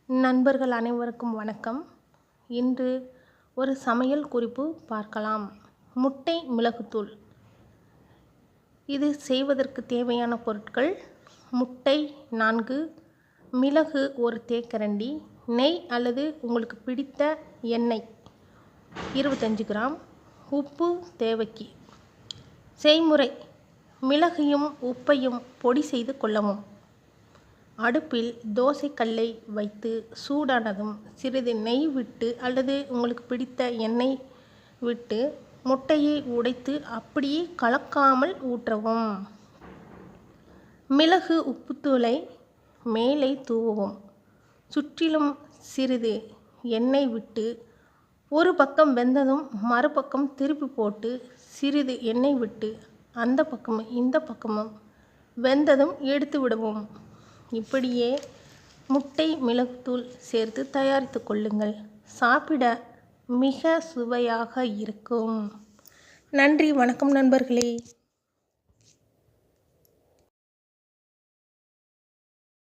நண்பர்கள் அனைவருக்கும் வணக்கம். இன்று ஒரு சமையல் குறிப்பு பார்க்கலாம். முட்டை மிளகுத்தூள். இது செய்வதற்கு தேவையான பொருட்கள்: முட்டை 4, மிளகு 1 தேக்கரண்டி, நெய் அல்லது உங்களுக்கு பிடித்த எண்ணெய் 25 கிராம், உப்பு தேவைக்கு. செய்முறை: மிளகையும் உப்பையும் பொடி செய்து கொள்ளவும். அடுப்பில் தோசை கல்லை வைத்து சூடானதும் சிறிது நெய் விட்டு அல்லது உங்களுக்கு பிடித்த எண்ணெய் விட்டு முட்டையை உடைத்து அப்படியே கலக்காமல் ஊற்றவும். மிளகு உப்புத்தூளை மேலே தூவவும். சுற்றிலும் சிறிது எண்ணெய் விட்டு ஒரு பக்கம் வெந்ததும் மறுபக்கம் திருப்பி போட்டு சிறிது எண்ணெய் விட்டு அந்த பக்கமும் இந்த பக்கமும் வெந்ததும் எடுத்து விடவும். இப்படியே முட்டை மிளகுத்தூள் சேர்த்து தயாரித்து கொள்ளுங்கள். சாப்பிட மிக சுவையாக இருக்கும். நன்றி, வணக்கம் நண்பர்களே.